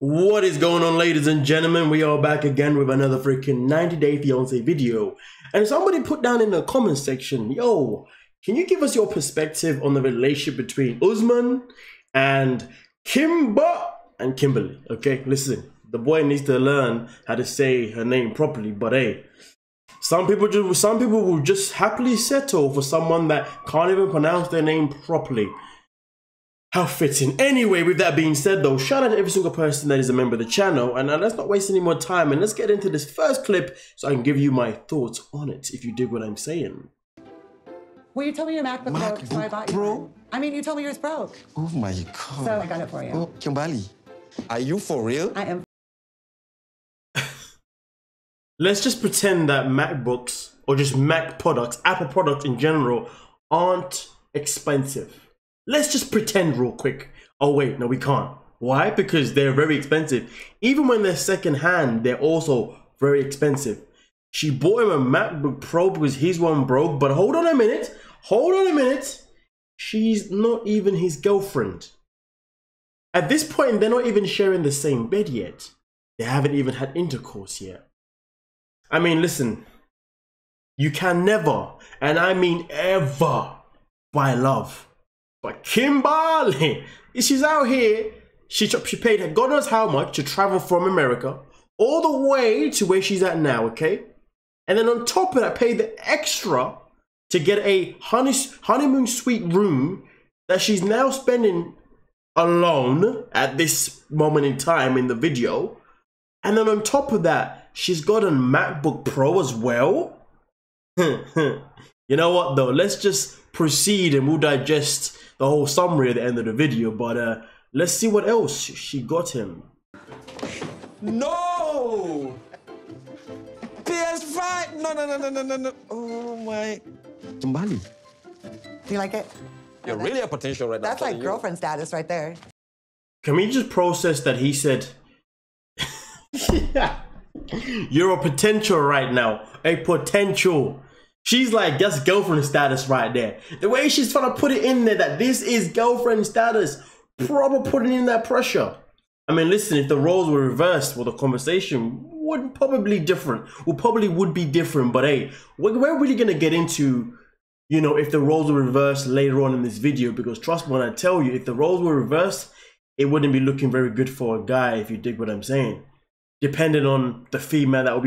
What is going on, ladies and gentlemen? We are back again with another freaking 90-day fiance video. And somebody put down in the comment section, yo, can you give us your perspective on the relationship between Usman and Kimberly? Okay, listen, the boy needs to learn how to say her name properly, but hey, some people will just happily settle for someone that can't even pronounce their name properly. How fitting. Anyway, with that being said though, shout out to every single person that is a member of the channel, and let's not waste any more time and let's get into this first clip so I can give you my thoughts on it, if you dig what I'm saying. Well, you told me your MacBook broke, so I bought you one. I mean, you told me yours broke. Oh my God. So I got it for you. Oh, Kimberly, are you for real? I am. Let's just pretend that MacBooks, or just Mac products, Apple products in general, aren't expensive. Let's just pretend real quick. Oh wait, no we can't. Why? Because they're very expensive. Even when they're second-hand, they're also very expensive. She bought him a MacBook Pro because his one broke, but hold on a minute. She's not even his girlfriend. At this point, they're not even sharing the same bed yet. They haven't even had intercourse yet. I mean, listen, you can never, and I mean ever, buy love. But Kimberly, she's out here, she paid God knows how much to travel from America all the way to where she's at now, okay? And then on top of that, paid the extra to get a honeymoon suite room that she's now spending alone at this moment in time in the video. And then on top of that, she's got a MacBook Pro as well. You know what though, let's just proceed and we'll digest the whole summary at the end of the video, but let's see what else she got him. No! PS5! No. Oh my. Kimberly. Do you like it? You're really a potential right now. That's like girlfriend status right there. Can we just process that he said, you're a potential right now, a potential. She's like, that's girlfriend status right there. The way she's trying to put it in there that this is girlfriend status, probably putting in that pressure. I mean, listen, if the roles were reversed, well, the conversation would probably would be different. But hey, we're really going to get into, you know, if the roles were reversed later on in this video, because trust me when I tell you, if the roles were reversed, it wouldn't be looking very good for a guy, if you dig what I'm saying. Depending on the female that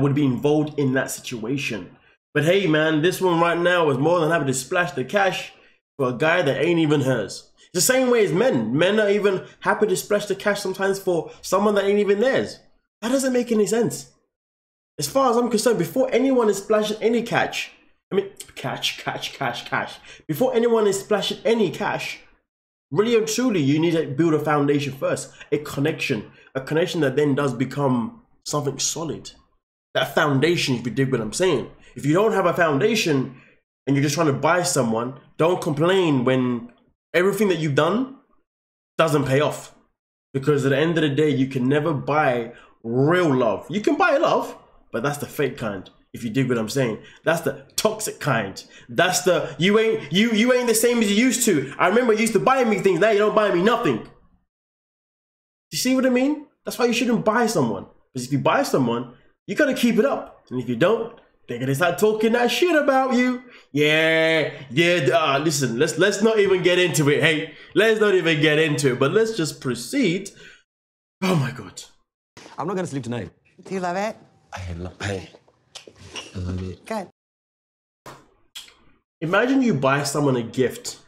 would be involved in that situation. But hey man, this one right now is more than happy to splash the cash for a guy that ain't even hers. It's the same way as men. Men are even happy to splash the cash sometimes for someone that ain't even theirs. That doesn't make any sense. As far as I'm concerned, before anyone is splashing any cash, before anyone is splashing any cash, really and truly, you need to build a foundation first. A connection that then does become something solid. That foundation, if you dig what I'm saying. If you don't have a foundation and you're just trying to buy someone, don't complain when everything that you've done doesn't pay off. Because at the end of the day, you can never buy real love. You can buy love, but that's the fake kind. If you dig what I'm saying, that's the toxic kind. That's the you ain't the same as you used to. I remember you used to buy me things, now you don't buy me nothing. You see what I mean? That's why you shouldn't buy someone. Because if you buy someone, you gotta keep it up. And if you don't, they're gonna start talking that shit about you. Listen, let's not even get into it. Hey, let's not even get into it, but let's just proceed. Oh my God. I'm not gonna sleep tonight. Do you love it? I love it. Good. Imagine you buy someone a gift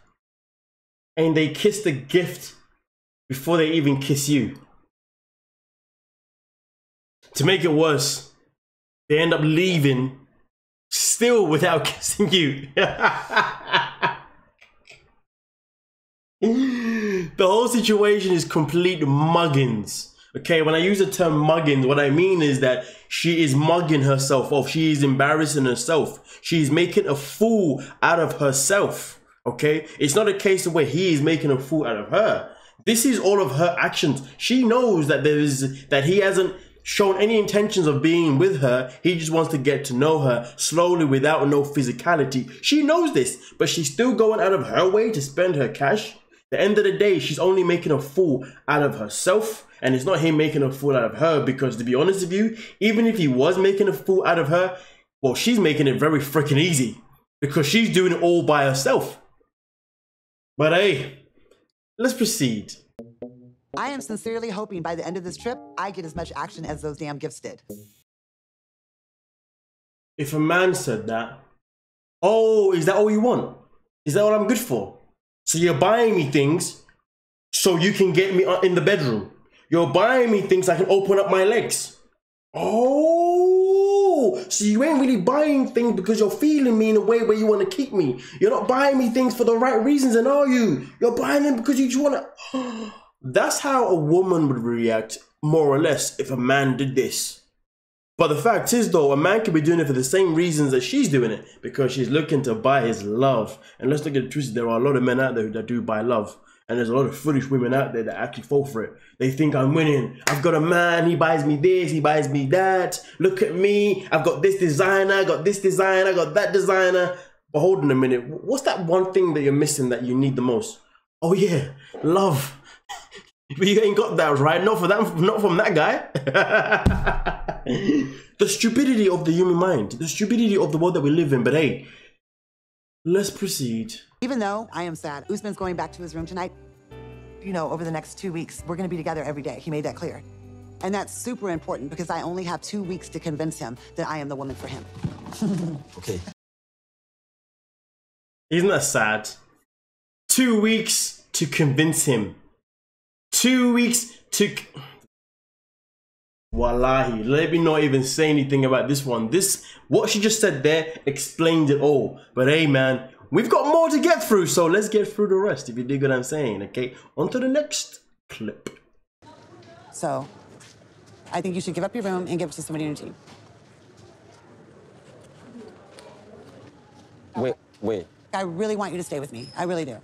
and they kiss the gift before they even kiss you. To make it worse, they end up leaving still without kissing you. The whole situation is complete muggins. Okay, when I use the term muggins, what I mean is that she is mugging herself off. She is embarrassing herself. She is making a fool out of herself. Okay, it's not a case of where he is making a fool out of her. This is all of her actions. She knows that he hasn't shown any intentions of being with her. He just wants to get to know her slowly without no physicality. She knows this, but she's still going out of her way to spend her cash. the end of the day, she's only making a fool out of herself, and it's not him making a fool out of her, because to be honest with you, even if he was making a fool out of her, well, she's making it very freaking easy because she's doing it all by herself. But hey, let's proceed. I am sincerely hoping by the end of this trip, I get as much action as those damn gifts did. If a man said that, oh, is that all you want? Is that what I'm good for? So you're buying me things so you can get me in the bedroom. You're buying me things so I can open up my legs. Oh, so you ain't really buying things because you're feeling me in a way where you want to keep me. You're not buying me things for the right reasons, and are you? You're buying them because you just want to... That's how a woman would react, more or less, if a man did this. But the fact is, though, a man could be doing it for the same reasons that she's doing it, because she's looking to buy his love. And let's not get it twisted, there are a lot of men out there that do buy love. And there's a lot of foolish women out there that actually fall for it. They think I'm winning. I've got a man, he buys me this, he buys me that. Look at me, I've got this designer, I got this designer, I got that designer. But hold on a minute, what's that one thing that you're missing that you need the most? Oh yeah, love. But you ain't got that, right? Not from that guy. The stupidity of the human mind, the stupidity of the world that we live in. But hey, let's proceed. Even though I am sad, Usman's going back to his room tonight. You know, over the next 2 weeks, we're going to be together every day. He made that clear. And that's super important because I only have 2 weeks to convince him that I am the woman for him. Okay. Isn't that sad? 2 weeks to convince him. 2 weeks to... Wallahi, let me not even say anything about this one. What she just said there explained it all. But hey, man, we've got more to get through, so let's get through the rest, if you dig what I'm saying, okay? On to the next clip. So, I think you should give up your room and give it to somebody in your team. Wait. I really want you to stay with me. I really do.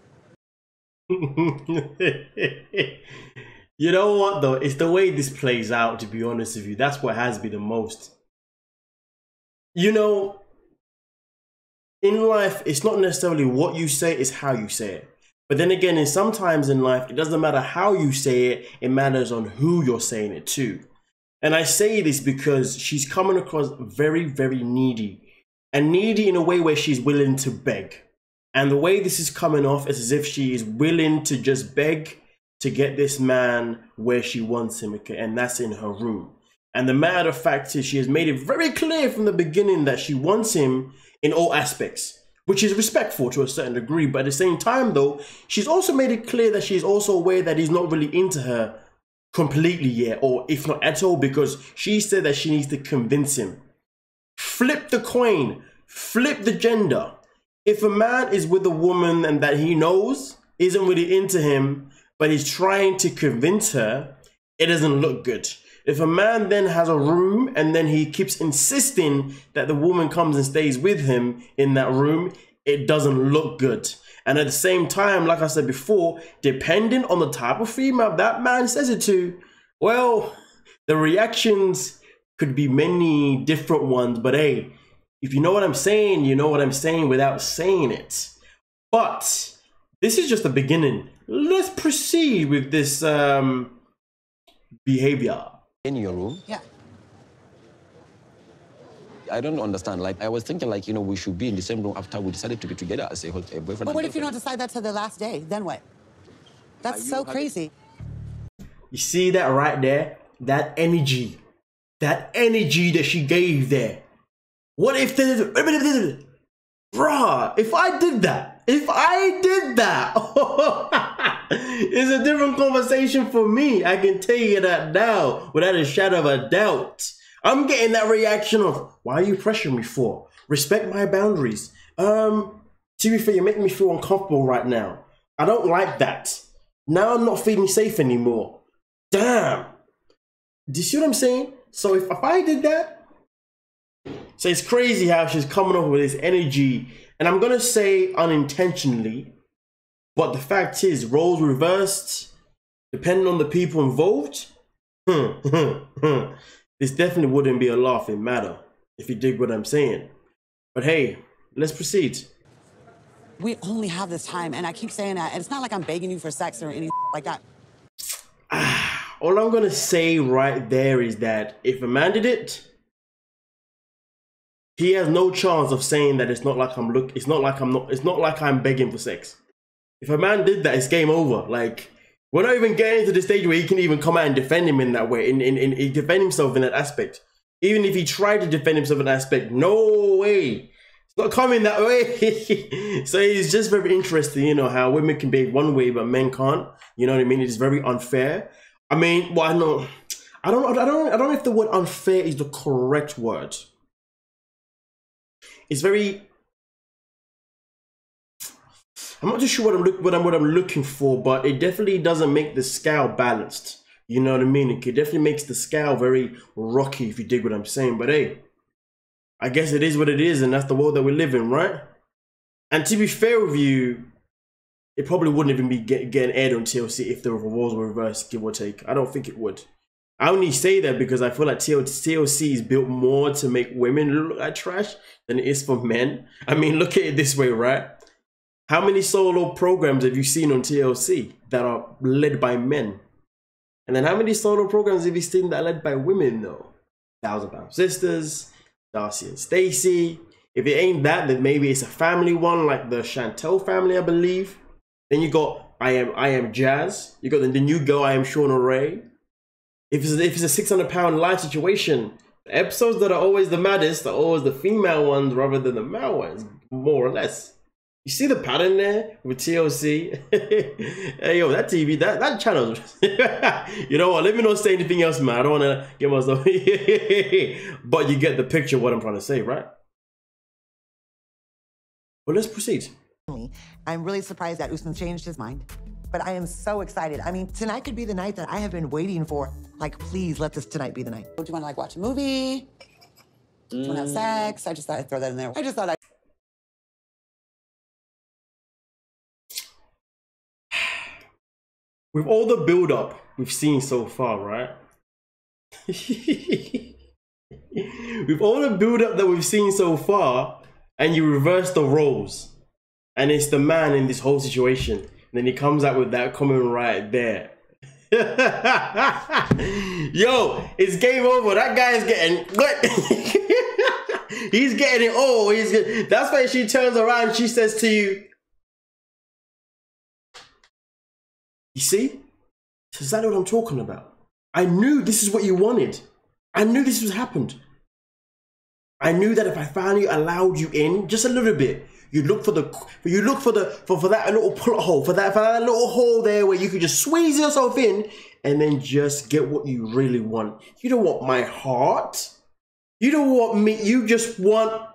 You know what, though? It's the way this plays out, to be honest with you. That's what has been the most. You know, in life, it's not necessarily what you say, it's how you say it. But then again, sometimes in life, it doesn't matter how you say it, it matters on who you're saying it to. And I say this because she's coming across very, very needy. And needy in a way where she's willing to beg. And the way this is coming off is as if she is willing to just beg to get this man where she wants him, okay? And that's in her room. And the matter of fact is she has made it very clear from the beginning that she wants him in all aspects, which is respectful to a certain degree. But at the same time, though, she's also made it clear that she's also aware that he's not really into her completely yet, or if not at all, because she said that she needs to convince him. Flip the coin, flip the gender. If a man is with a woman and that he knows isn't really into him, but he's trying to convince her, it doesn't look good. If a man then has a room and then he keeps insisting that the woman comes and stays with him in that room, it doesn't look good. And at the same time, like I said before, depending on the type of female that man says it to, well, the reactions could be many different ones. But hey, if you know what I'm saying, you know what I'm saying without saying it. But this is just the beginning. Let's proceed with this behavior. In your room? Yeah. I don't understand. Like, I was thinking, like, you know, we should be in the same room after we decided to be together as a boyfriend. But what if you don't decide that till the last day? Then what? That's so crazy. You see that right there? That energy that she gave there. What if this, bruh, if I did that, it's a different conversation for me. I can tell you that now without a shadow of a doubt. I'm getting that reaction of, why are you pressuring me for? Respect my boundaries. To be fair, you're making me feel uncomfortable right now. I don't like that. Now I'm not feeling safe anymore. Damn. Do you see what I'm saying? So if I did that, so it's crazy how she's coming up with this energy, and I'm gonna say unintentionally, but the fact is, roles reversed, depending on the people involved, this definitely wouldn't be a laughing matter, if you dig what I'm saying. But hey, let's proceed. We only have this time, and I keep saying that. And it's not like I'm begging you for sex or anything like that. All I'm gonna say right there is that if a man did it, he has no chance of saying that it's not like I'm begging for sex. If a man did that, it's game over. Like, we're not even getting to the stage where he can even come out and defend him in that way, in defend himself in that aspect. Even if he tried to defend himself in that aspect, no way. It's not coming that way. So it's just very interesting, you know, how women can behave one way, but men can't. You know what I mean? It's very unfair. I mean, well, I don't know if the word unfair is the correct word. It's very, I'm not too sure what I'm looking for, but it definitely doesn't make the scale balanced. You know what I mean? It definitely makes the scale very rocky, if you dig what I'm saying. But hey, I guess it is what it is, and that's the world that we live in, right? And to be fair with you, it probably wouldn't even be getting aired on TLC if the roles were reversed, give or take. I don't think it would. I only say that because I feel like TLC is built more to make women look like trash than it is for men. I mean, look at it this way, right? How many solo programs have you seen on TLC that are led by men? And then how many solo programs have you seen that are led by women though? 1,000 Pound Sisters, Darcy and Stacey. If it ain't that, then maybe it's a family one like the Chantel family, I believe. Then you got I am Jazz. You got the new girl, I Am Shauna Ray. If it's a 600 pound life situation, the episodes that are always the maddest are always the female ones rather than the male ones, more or less. You see the pattern there with TLC? Hey, yo, that TV, that channel. You know what? Let me not say anything else, man. I don't want to get myself. But you get the picture of what I'm trying to say, right? Well, let's proceed. I'm really surprised that Usman changed his mind, but I am so excited. I mean, tonight could be the night that I have been waiting for. Like, please let this tonight be the night. Do you want to like watch a movie? Do you want to have sex? I just thought I'd throw that in there. I just thought With all the build-up we've seen so far, right? With all the build-up that we've seen so far, and you reverse the roles, and it's the man in this whole situation, and then he comes out with that comment right there. Yo, it's game over. That guy is getting what? He's getting it all. That's why she turns around and she says to you, you see? That's exactly what I'm talking about. I knew this is what you wanted. I knew this was happened. I knew that if I finally allowed you in just a little bit, you'd look for that little plot hole, for that little hole there where you could just squeeze yourself in and then just get what you really want. You don't want my heart. You don't want me. You just want.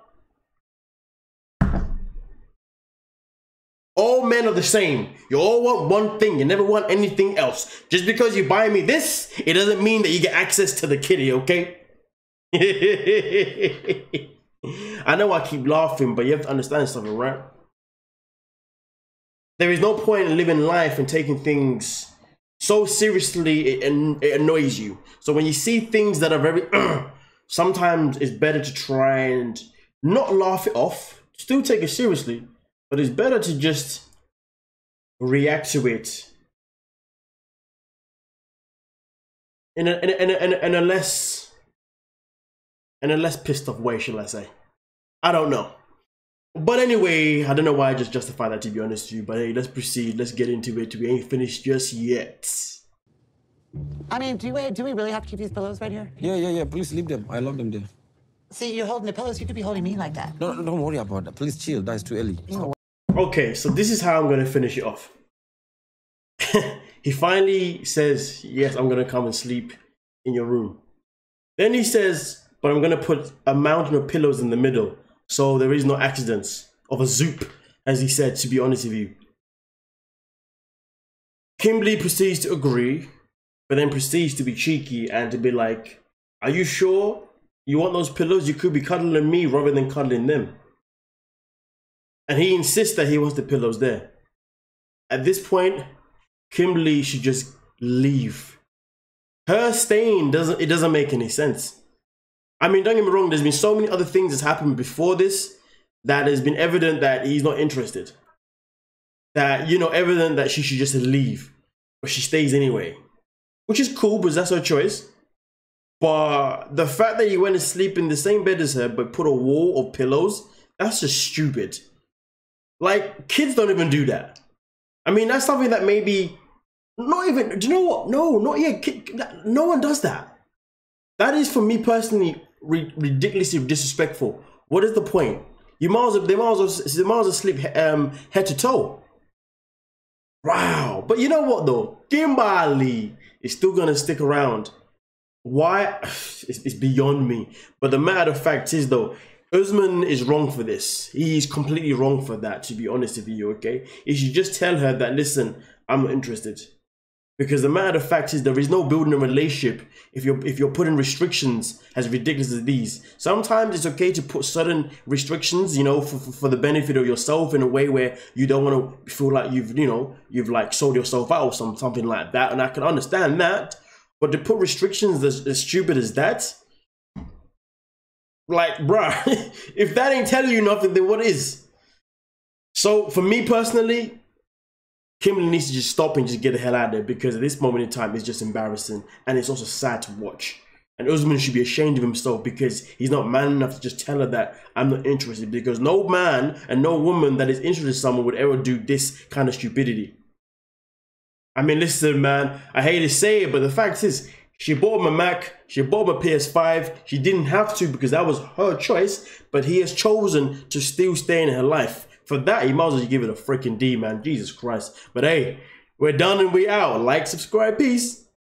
All men are the same. You all want one thing. You never want anything else. Just because you buy me this, it doesn't mean that you get access to the kitty, okay? I know I keep laughing, but you have to understand something, right? There is no point in living life and taking things so seriously it annoys you. So when you see things that are very, sometimes it's better to try and not laugh it off, still take it seriously, but it's better to just react to it in a less pissed off way, shall I say. I don't know. But anyway, I don't know why I just justified that, to be honest with you. But hey, let's proceed. Let's get into it. We ain't finished just yet. I mean, do we really have to keep these pillows right here? Yeah. Please leave them. I love them there. See, you're holding the pillows. You could be holding me like that. No, don't worry about that. Please chill. That's too early. Okay, so this is how I'm going to finish it off. He finally says, yes, I'm going to come and sleep in your room. Then he says, but I'm going to put a mountain of pillows in the middle, so there is no accidents of a zoop, as he said, to be honest with you. Kimberly proceeds to agree, but then proceeds to be cheeky and to be like, are you sure you want those pillows? You could be cuddling me rather than cuddling them. And he insists that he wants the pillows there. At this point, Kimberly should just leave. Her staying doesn't make any sense. I mean, don't get me wrong, there's been so many other things that's happened before this that has been evident that he's not interested. that, you know, evident that she should just leave, but she stays anyway, which is cool because that's her choice. But the fact that you went to sleep in the same bed as her but put a wall of pillows, that's just stupid. Like, kids don't even do that. I mean, that's something that maybe not even, do you know what? No, not yet. No one does that. That is, for me personally, ridiculously disrespectful. What is the point? They might as well sleep head to toe. Wow. But you know what though? Kimberly is still gonna stick around. Why? It's beyond me. But the matter of fact is though, Usman is wrong for this. He's completely wrong for that, to be honest with you, okay? You should just tell her that, listen, I'm not interested. Because the matter of fact is there is no building a relationship if you're putting restrictions as ridiculous as these. Sometimes it's okay to put certain restrictions, you know, for the benefit of yourself in a way where you don't want to feel like you've like sold yourself out or something like that. And I can understand that. But to put restrictions as stupid as that, like, bruh, if that ain't telling you nothing, then what is? So for me personally, Kimberly needs to just stop and just get the hell out of there, because at this moment in time, it's just embarrassing and it's also sad to watch. And Usman should be ashamed of himself because he's not man enough to just tell her that I'm not interested, because no man and no woman that is interested in someone would ever do this kind of stupidity. I mean, listen, man, I hate to say it, but the fact is, she bought him a Mac, she bought him a PS5. She didn't have to because that was her choice, but he has chosen to still stay in her life. For that, you might as well give it a freaking D, man. Jesus Christ. But hey, we're done and we out. Like, subscribe, peace.